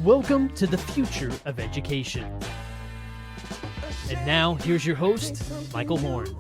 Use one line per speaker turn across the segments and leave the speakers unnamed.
Welcome to the future of education. And now, here's your host, Michael Horn.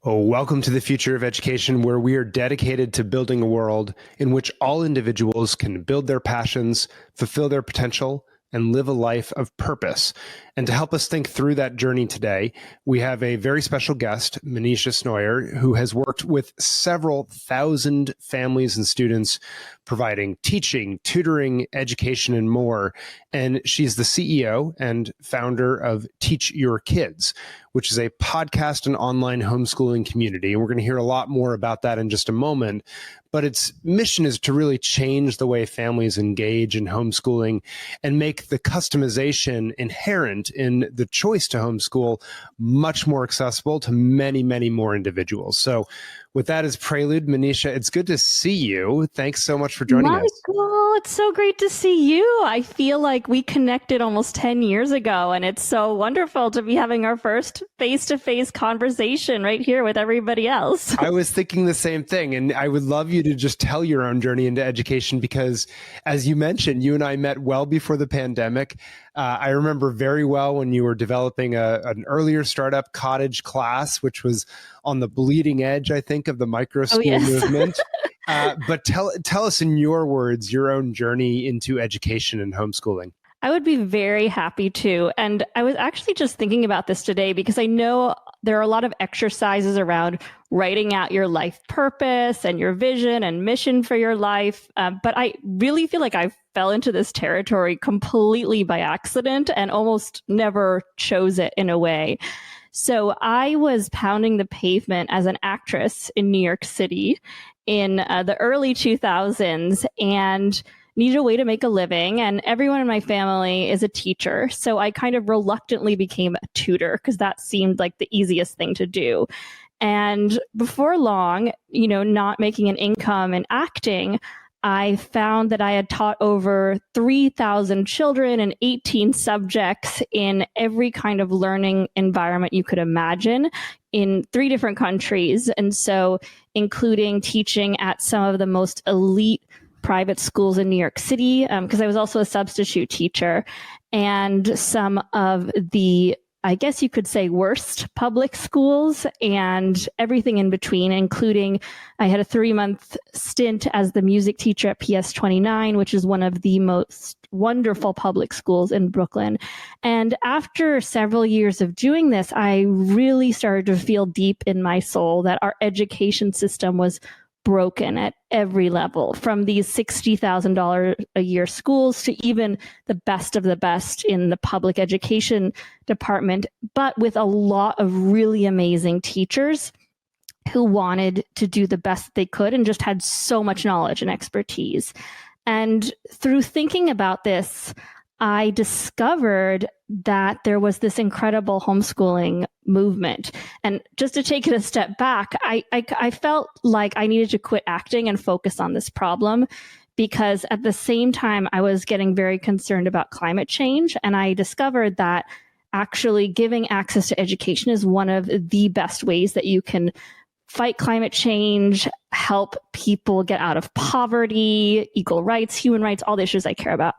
Welcome to the future of education, where we are dedicated to building a world in which all individuals can build their passions, fulfill their potential, and live a life of purpose. And to help us think through that journey today, we have a very special guest, Manisha Snoyer, who has worked with several thousand families and students, providing teaching, tutoring, education, and more. And she's the CEO and founder of Teach Your Kids, which is a podcast and online homeschooling community. And we're going to hear a lot more about that in just a moment. But its mission is to really change the way families engage in homeschooling and make the customization inherent in the choice to homeschool much more accessible to many, many more individuals. So with that as prelude, Manisha, it's good to see you. Thanks so much for joining us.
Michael, it's so great to see you. I feel like we connected almost 10 years ago, and it's so wonderful to be having our first face-to-face conversation right here with everybody else.
I was thinking the same thing, and I would love you to just tell your own journey into education because, as you mentioned, you and I met well before the pandemic. I remember very well when you were developing an earlier startup, Cottage Class, which was on the bleeding edge, I think, of the micro school movement. But tell us in your words, your own journey into education and homeschooling.
I would be very happy to. And I was actually just thinking about this today because I know there are a lot of exercises around writing out your life purpose and your vision and mission for your life. But I really feel like I fell into this territory completely by accident and almost never chose it in a way. So I was pounding the pavement as an actress in New York City in the early 2000s and needed a way to make a living. And everyone in my family is a teacher. So I kind of reluctantly became a tutor because that seemed like the easiest thing to do. And before long, not making an income in acting, I found that I had taught over 3,000 children in 18 subjects in every kind of learning environment you could imagine in 3 different countries. And so including teaching at some of the most elite private schools in New York City, because I was also a substitute teacher, and some of the, I guess you could say, worst public schools and everything in between, including I had a 3-month stint as the music teacher at PS 29, which is one of the most wonderful public schools in Brooklyn. And after several years of doing this, I really started to feel deep in my soul that our education system was broken at every level, from these $60,000 a year schools to even the best of the best in the public education department, but with a lot of really amazing teachers who wanted to do the best they could and just had so much knowledge and expertise. And through thinking about this, I discovered that there was this incredible homeschooling movement. And just to take it a step back, I felt like I needed to quit acting and focus on this problem because at the same time, I was getting very concerned about climate change. And I discovered that actually giving access to education is one of the best ways that you can fight climate change, help people get out of poverty, equal rights, human rights, all the issues I care about.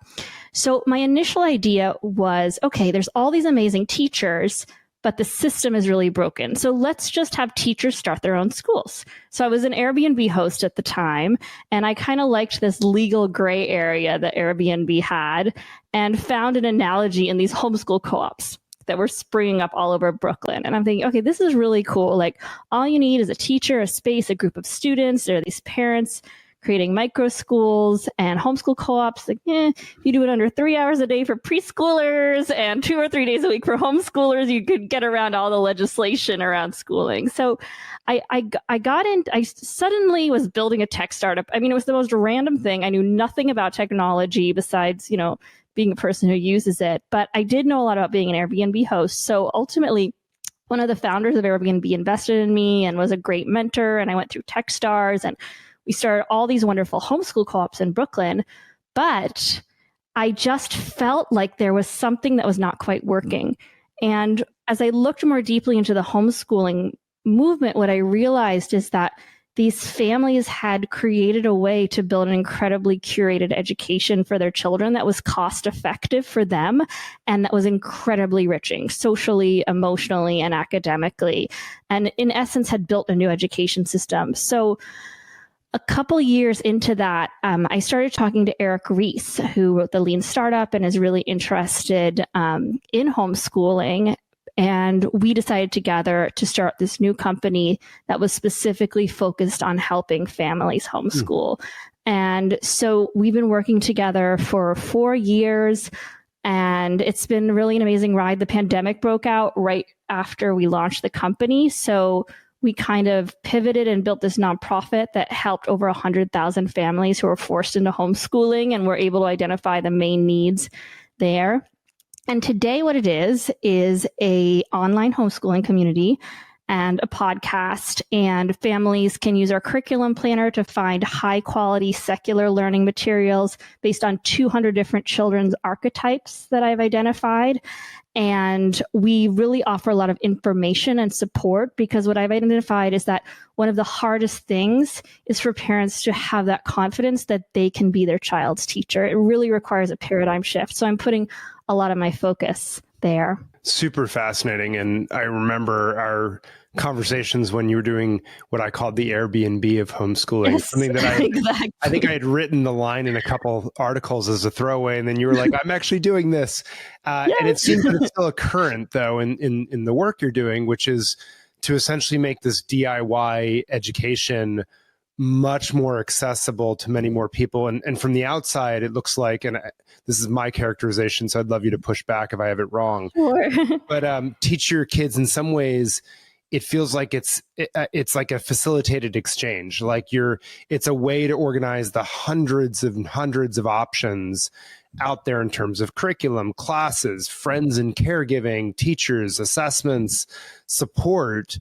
So my initial idea was, okay, there's all these amazing teachers, but the system is really broken. So let's just have teachers start their own schools. So I was an Airbnb host at the time, and I kind of liked this legal gray area that Airbnb had and found an analogy in these homeschool co-ops that were springing up all over Brooklyn. And I'm thinking, okay, this is really cool. Like, all you need is a teacher, a space, a group of students. There are these parents creating micro schools and homeschool co-ops. Like, you do it under 3 hours a day for preschoolers and 2 or 3 days a week for homeschoolers, you could get around all the legislation around schooling. So I suddenly was building a tech startup. I mean, it was the most random thing. I knew nothing about technology besides, being a person who uses it, but I did know a lot about being an Airbnb host. So ultimately, one of the founders of Airbnb invested in me and was a great mentor. And I went through Techstars and we started all these wonderful homeschool co-ops in Brooklyn. But I just felt like there was something that was not quite working. And as I looked more deeply into the homeschooling movement, what I realized is that these families had created a way to build an incredibly curated education for their children that was cost effective for them and that was incredibly enriching socially, emotionally, and academically. And in essence, had built a new education system. So a couple years into that, I started talking to Eric Ries, who wrote The Lean Startup and is really interested in homeschooling. And we decided together to start this new company that was specifically focused on helping families homeschool. And so we've been working together for 4 years, and it's been really an amazing ride. The pandemic broke out right after we launched the company. So we kind of pivoted and built this nonprofit that helped over 100,000 families who were forced into homeschooling, and were able to identify the main needs there. And today what it is a online homeschooling community and a podcast, and families can use our curriculum planner to find high quality secular learning materials based on 200 different children's archetypes that I've identified. And we really offer a lot of information and support, because what I've identified is that one of the hardest things is for parents to have that confidence that they can be their child's teacher. It really requires a paradigm shift. So I'm putting a lot of my focus there.
Super fascinating. And I remember our conversations when you were doing what I called the Airbnb of homeschooling.
Yes,
Something that
exactly.
I think I had written the line in a couple articles as a throwaway, and then you were like, I'm actually doing this.
Yes.
And it seems that it's still a current, though, in the work you're doing, which is to essentially make this DIY education much more accessible to many more people. And from the outside, it looks like, and this is my characterization, so I'd love you to push back if I have it wrong.
Sure.
But teach your kids, in some ways, it feels like it's like a facilitated exchange. Like it's a way to organize the hundreds and hundreds of options out there in terms of curriculum, classes, friends and caregiving, teachers, assessments, support,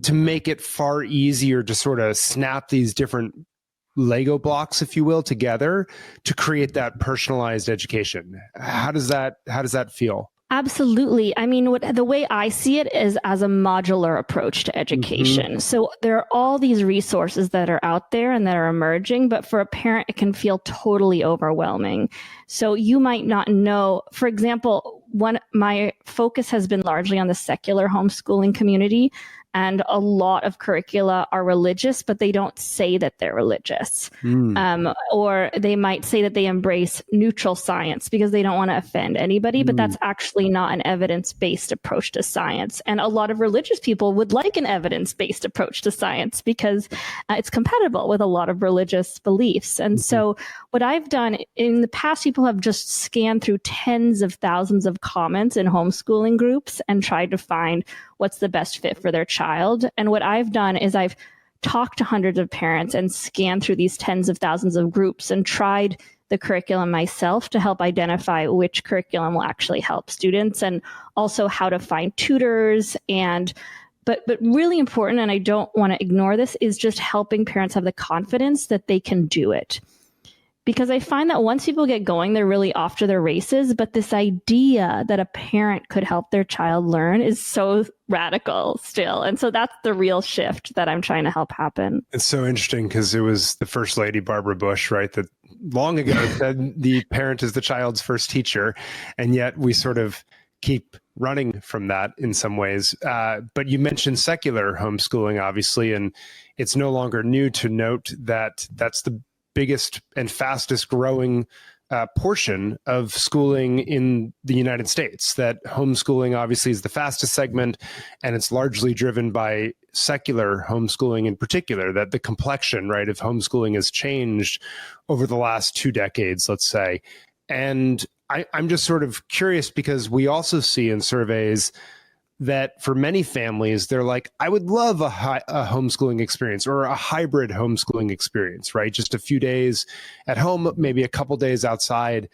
to make it far easier to sort of snap these different Lego blocks, if you will, together to create that personalized education. How does that feel?
Absolutely. I mean, the way I see it is as a modular approach to education. So there are all these resources that are out there and that are emerging, but for a parent, it can feel totally overwhelming. So you might not know, for example, my focus has been largely on the secular homeschooling community. And a lot of curricula are religious, but they don't say that they're religious. Or they might say that they embrace neutral science because they don't want to offend anybody, but that's actually not an evidence-based approach to science. And a lot of religious people would like an evidence-based approach to science because it's compatible with a lot of religious beliefs. And so what I've done in the past, people have just scanned through tens of thousands of comments in homeschooling groups and tried to find what's the best fit for their child. And what I've done is I've talked to hundreds of parents and scanned through these tens of thousands of groups and tried the curriculum myself to help identify which curriculum will actually help students, and also how to find tutors. But really important, and I don't want to ignore this, is just helping parents have the confidence that they can do it. Because I find that once people get going, they're really off to their races. But this idea that a parent could help their child learn is so radical still. And so that's the real shift that I'm trying to help happen.
It's so interesting because it was the First Lady, Barbara Bush, right, that long ago said the parent is the child's first teacher. And yet we sort of keep running from that in some ways. But you mentioned secular homeschooling, obviously, and it's no longer new to note that that's the biggest and fastest growing portion of schooling in the United States. That homeschooling obviously is the fastest segment, and it's largely driven by secular homeschooling in particular, that the complexion, right, of homeschooling has changed over the last 2 decades, let's say. And I'm just sort of curious because we also see in surveys that for many families, they're like, I would love a homeschooling experience or a hybrid homeschooling experience, right? Just a few days at home, maybe a couple days outside.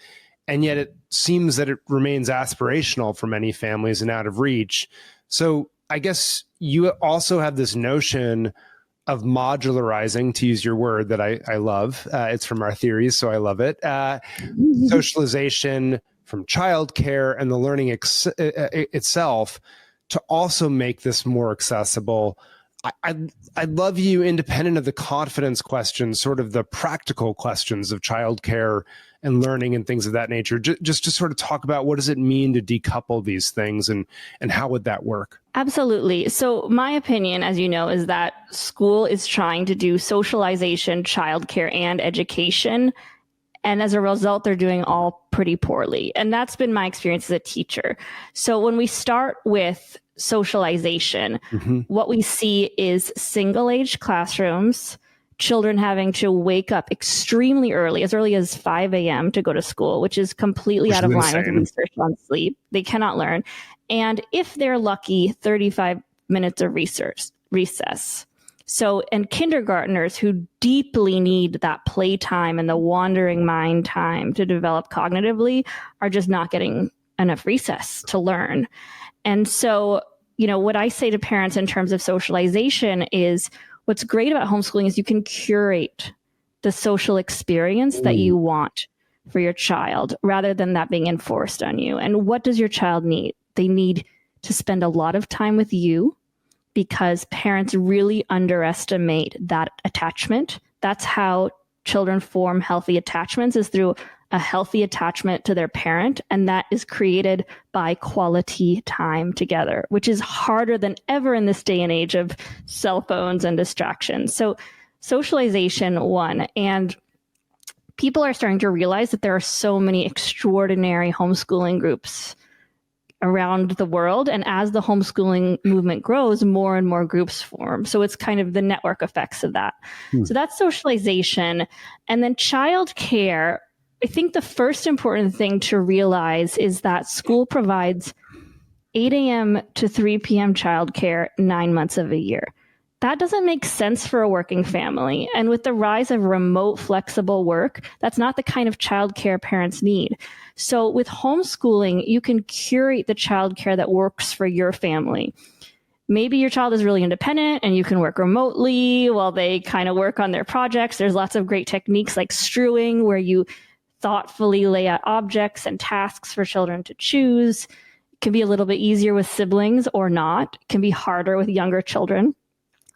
And yet it seems that it remains aspirational for many families and out of reach. So I guess you also have this notion of modularizing, to use your word that I love. It's from our theories, so I love it. Socialization from childcare and the learning itself to also make this more accessible, I'd love you, independent of the confidence questions, sort of the practical questions of childcare and learning and things of that nature, just to sort of talk about what does it mean to decouple these things and how would that work?
Absolutely. So my opinion, as you know, is that school is trying to do socialization, childcare, and education. And as a result, they're doing all pretty poorly. And that's been my experience as a teacher. So when we start with socialization, what we see is single-age classrooms, children having to wake up extremely early as 5 a.m. to go to school, which is completely out of line with research on sleep. They cannot learn. And if they're lucky, 35 minutes of recess. So, and kindergartners who deeply need that playtime and the wandering mind time to develop cognitively are just not getting enough recess to learn. And so, what I say to parents in terms of socialization is what's great about homeschooling is you can curate the social experience that you want for your child rather than that being enforced on you. And what does your child need? They need to spend a lot of time with you, because parents really underestimate that attachment. That's how children form healthy attachments, is through a healthy attachment to their parent. And that is created by quality time together, which is harder than ever in this day and age of cell phones and distractions. So socialization, one. And people are starting to realize that there are so many extraordinary homeschooling groups around the world. And as the homeschooling movement grows, more and more groups form. So it's kind of the network effects of that. So that's socialization. And then childcare, I think the first important thing to realize is that school provides 8 a.m. to 3 p.m. childcare 9 months of a year. That doesn't make sense for a working family. And with the rise of remote flexible work, that's not the kind of childcare parents need. So with homeschooling, you can curate the childcare that works for your family. Maybe your child is really independent and you can work remotely while they kind of work on their projects. There's lots of great techniques like strewing, where you thoughtfully lay out objects and tasks for children to choose. It can be a little bit easier with siblings or not. It can be harder with younger children.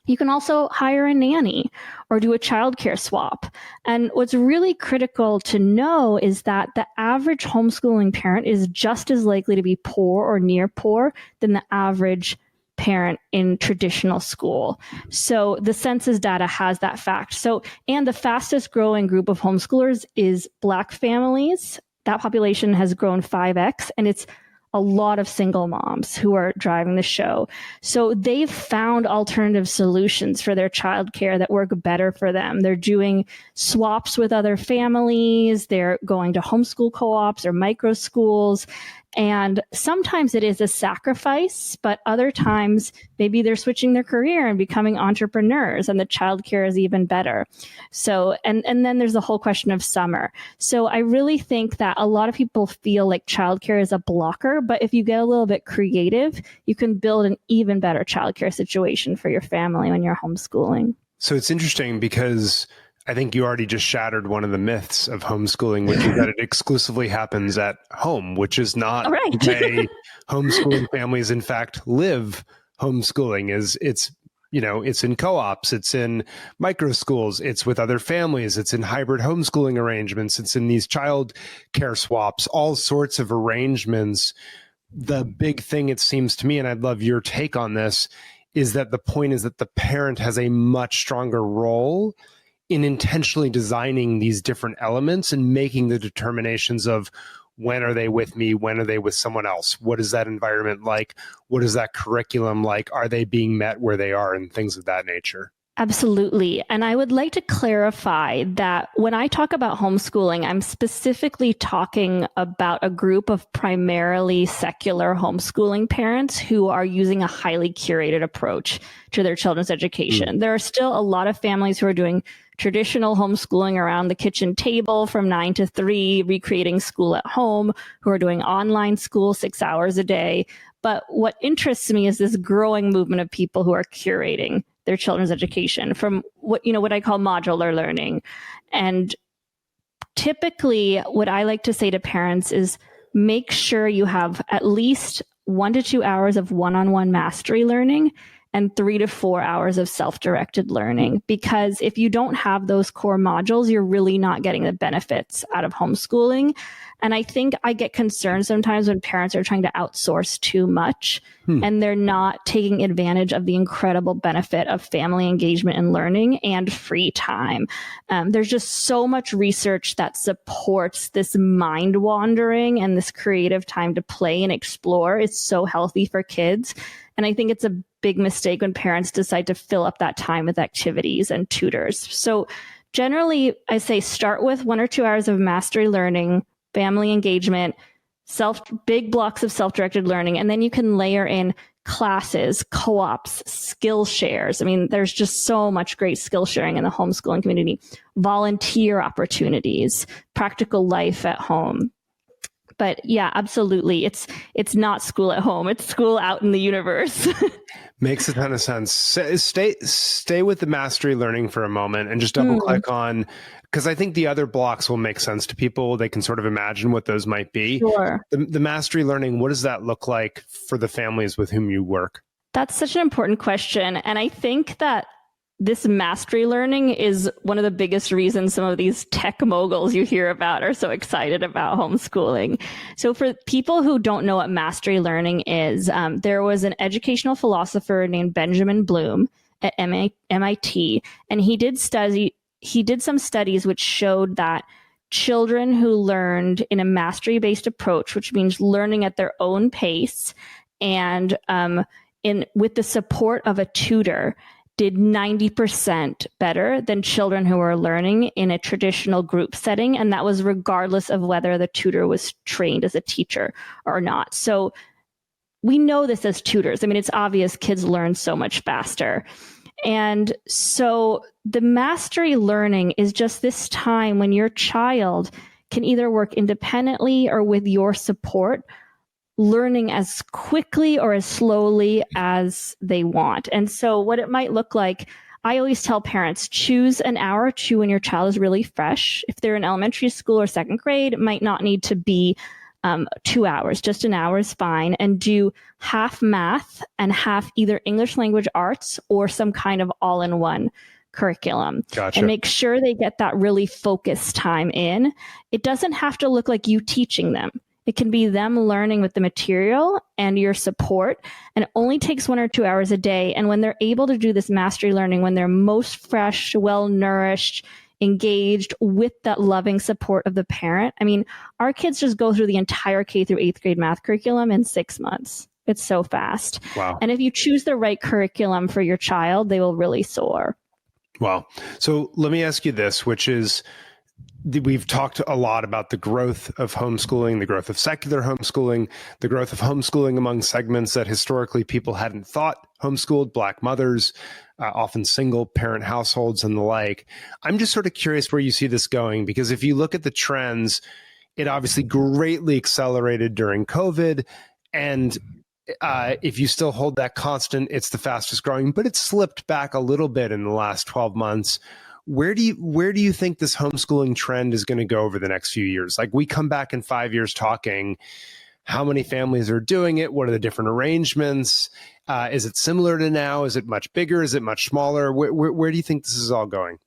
You can also hire a nanny or do a childcare swap. And what's really critical to know is that the average homeschooling parent is just as likely to be poor or near poor than the average parent in traditional school. So the census data has that fact. So, and the fastest growing group of homeschoolers is Black families. That population has grown 5x, and it's a lot of single moms who are driving the show. So they've found alternative solutions for their childcare that work better for them. They're doing swaps with other families. They're going to homeschool co-ops or micro schools. And sometimes it is a sacrifice, but other times maybe they're switching their career and becoming entrepreneurs, and the childcare is even better. So, and then there's the whole question of summer. So I really think that a lot of people feel like childcare is a blocker, but if you get a little bit creative, you can build an even better childcare situation for your family when you're homeschooling.
So it's interesting because I think you already just shattered one of the myths of homeschooling, which is that it exclusively happens at home, which is not the way homeschooling families, in fact, live. Homeschooling it's in co-ops, it's in micro schools, it's with other families, it's in hybrid homeschooling arrangements, it's in these child care swaps, all sorts of arrangements. The big thing, it seems to me, and I'd love your take on this, is that the point is that the parent has a much stronger role in intentionally designing these different elements and making the determinations of when are they with me, when are they with someone else, what is that environment like, what is that curriculum like, are they being met where they are, and things of that nature.
Absolutely. And I would like to clarify that when I talk about homeschooling, I'm specifically talking about a group of primarily secular homeschooling parents who are using a highly curated approach to their children's education. There are still a lot of families who are doing traditional homeschooling around the kitchen table from 9 to 3, recreating school at home, who are doing online school 6 hours a day. But what interests me is this growing movement of people who are curating their children's education from what I call modular learning. And typically what I like to say to parents is make sure you have at least 1 to 2 hours of one-on-one mastery learning and 3 to 4 hours of self-directed learning. Because if you don't have those core modules, you're really not getting the benefits out of homeschooling. And I think I get concerned sometimes when parents are trying to outsource too much and they're not taking advantage of the incredible benefit of family engagement and learning and free time. There's just so much research that supports this mind wandering and this creative time to play and explore. It's so healthy for kids. And I think it's a big mistake when parents decide to fill up that time with activities and tutors. So generally, I say start with 1 or 2 hours of mastery learning, family engagement, big blocks of self-directed learning, and then you can layer in classes, co-ops, skill shares. I mean, there's just so much great skill sharing in the homeschooling community, volunteer opportunities, practical life at home. But yeah, absolutely. It's not school at home. It's school out in the universe.
Makes a ton of sense. Stay with the mastery learning for a moment and just double click on, because I think the other blocks will make sense to people. They can sort of imagine what those might be.
Sure.
The mastery learning, what does that look like for the families with whom you work?
That's such an important question. And I think that this mastery learning is one of the biggest reasons some of these tech moguls you hear about are so excited about homeschooling. So for people who don't know what mastery learning is, there was an educational philosopher named Benjamin Bloom at MIT, and he did some studies which showed that children who learned in a mastery-based approach, which means learning at their own pace and with the support of a tutor, did 90% better than children who were learning in a traditional group setting. And that was regardless of whether the tutor was trained as a teacher or not. So we know this as tutors. I mean, it's obvious kids learn so much faster. And so the mastery learning is just this time when your child can either work independently or with your support, learning as quickly or as slowly as they want. And so what it might look like, I always tell parents, choose an hour or two when your child is really fresh. If they're in elementary school or second grade, it might not need to be 2 hours, just an hour is fine, and do half math and half either English language arts or some kind of all-in-one curriculum.
Gotcha.
And make sure they get that really focused time in. It doesn't have to look like you teaching them. It can be them learning with the material and your support, and it only takes 1 or 2 hours a day. And when they're able to do this mastery learning, when they're most fresh, well-nourished, engaged with that loving support of the parent. I mean, our kids just go through the entire K through 8th grade math curriculum in 6 months. It's so fast.
Wow.
And if you choose the right curriculum for your child, they will really soar.
Wow. So let me ask you this, which is, we've talked a lot about the growth of homeschooling, the growth of secular homeschooling, the growth of homeschooling among segments that historically people hadn't thought homeschooled, Black mothers, often single parent households and the like. I'm just sort of curious where you see this going, because if you look at the trends, it obviously greatly accelerated during COVID. And if you still hold that constant, it's the fastest growing, but it's slipped back a little bit in the last 12 months. Where do you think this homeschooling trend is going to go over the next few years? Like, we come back in 5 years talking, how many families are doing it? What are the different arrangements? Is it similar to now? Is it much bigger? Is it much smaller? Where do you think this is all going?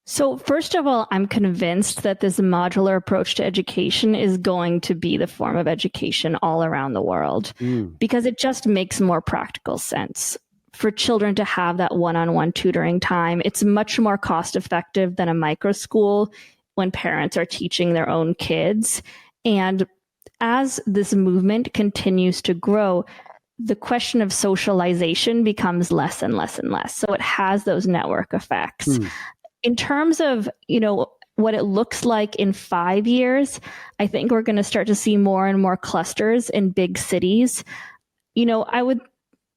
So first of all, I'm convinced that this modular approach to education is going to be the form of education all around the world, because it just makes more practical sense. For children to have that one-on-one tutoring time, it's much more cost effective than a micro school when parents are teaching their own kids. And as this movement continues to grow, the question of socialization becomes less and less and less. So it has those network effects. In terms of, what it looks like in 5 years, I think we're going to start to see more and more clusters in big cities.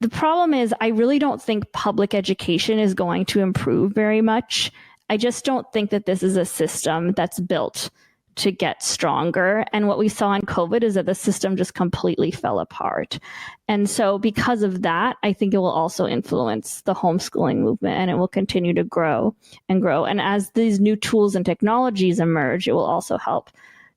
The problem is, I really don't think public education is going to improve very much. I just don't think that this is a system that's built to get stronger. And what we saw in COVID is that the system just completely fell apart. And so because of that, I think it will also influence the homeschooling movement, and it will continue to grow and grow. And as these new tools and technologies emerge, it will also help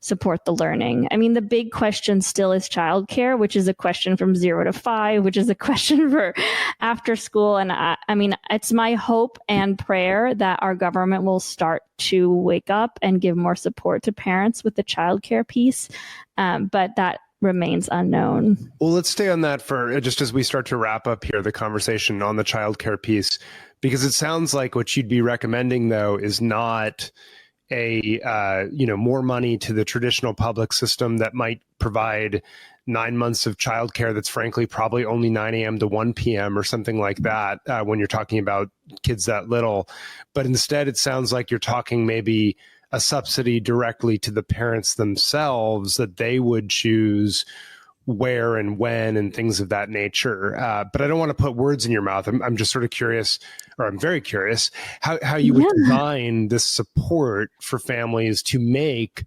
support the learning. I mean, the big question still is childcare, which is a question from 0 to 5, which is a question for after school. And I mean, it's my hope and prayer that our government will start to wake up and give more support to parents with the childcare piece. But that remains unknown.
Well, let's stay on that for just as we start to wrap up here, the conversation on the childcare piece, because it sounds like what you'd be recommending, though, is not more money to the traditional public system that might provide 9 months of childcare that's frankly probably only 9 a.m. to 1 p.m. or something like that when you're talking about kids that little. But instead, it sounds like you're talking maybe a subsidy directly to the parents themselves that they would choose where and when and things of that nature. But I don't want to put words in your mouth. I'm just sort of curious, or I'm very curious, how you would design this support for families to make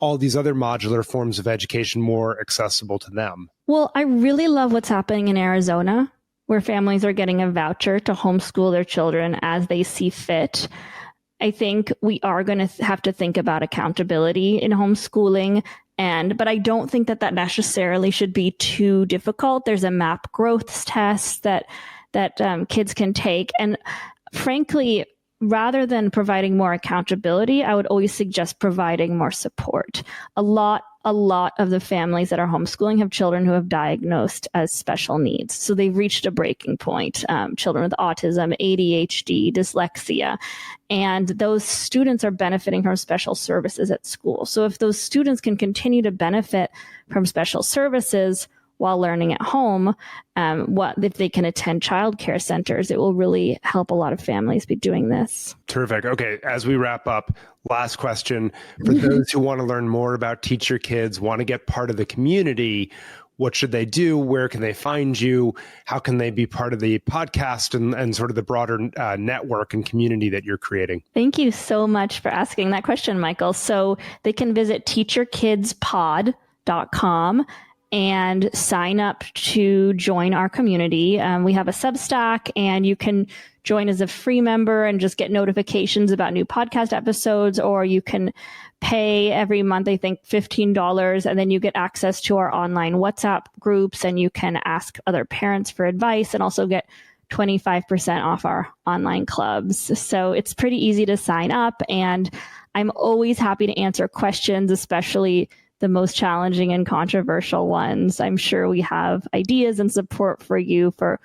all these other modular forms of education more accessible to them.
Well, I really love what's happening in Arizona, where families are getting a voucher to homeschool their children as they see fit. I think we are going to have to think about accountability in homeschooling. But I don't think that necessarily should be too difficult. There's a MAP growth test that kids can take. And frankly, rather than providing more accountability, I would always suggest providing more support. A lot of the families that are homeschooling have children who have diagnosed as special needs. So they've reached a breaking point, children with autism, ADHD, dyslexia, and those students are benefiting from special services at school. So if those students can continue to benefit from special services while learning at home, if they can attend childcare centers, it will really help a lot of families be doing this.
Terrific. Okay, as we wrap up, last question. For those who want to learn more about Teach Your Kids, want to get part of the community, what should they do? Where can they find you? How can they be part of the podcast and sort of the broader network and community that you're creating?
Thank you so much for asking that question, Michael. So they can visit teachyourkidspod.com and sign up to join our community. We have a Substack, and you can join as a free member and just get notifications about new podcast episodes, or you can pay every month, I think $15, and then you get access to our online WhatsApp groups, and you can ask other parents for advice and also get 25% off our online clubs. So it's pretty easy to sign up, and I'm always happy to answer questions, especially the most challenging and controversial ones. I'm sure we have ideas and support for you for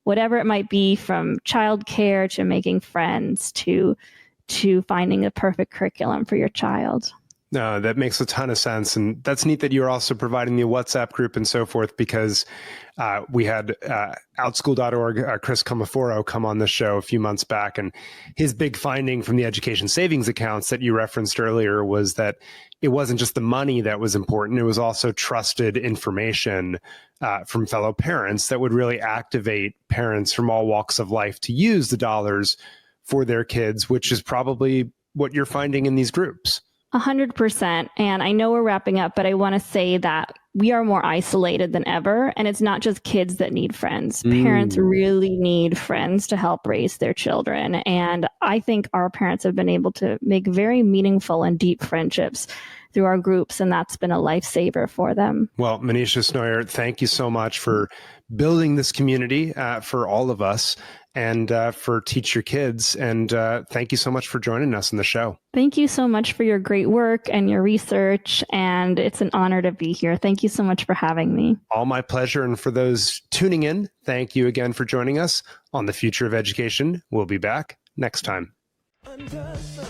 whatever it might be, from childcare to making friends to finding the perfect curriculum for your child.
No, that makes a ton of sense. And that's neat that you're also providing the WhatsApp group and so forth, because we had Outschool.org, Chris Comaforo, come on the show a few months back. And his big finding from the education savings accounts that you referenced earlier was that it wasn't just the money that was important. It was also trusted information from fellow parents that would really activate parents from all walks of life to use the dollars for their kids, which is probably what you're finding in these groups.
100%. And I know we're wrapping up, but I want to say that we are more isolated than ever. And it's not just kids that need friends. Parents really need friends to help raise their children. And I think our parents have been able to make very meaningful and deep friendships through our groups, and that's been a lifesaver for them. Well,
Manisha Snoyer, thank you so much for building this community for all of us and for Teach Your Kids. And thank you so much for joining us on the show.
Thank you so much for your great work and your research. And it's an honor to be here. Thank you so much for having me.
All my pleasure. And for those tuning in, thank you again for joining us on The Future of Education. We'll be back next time. Under sun.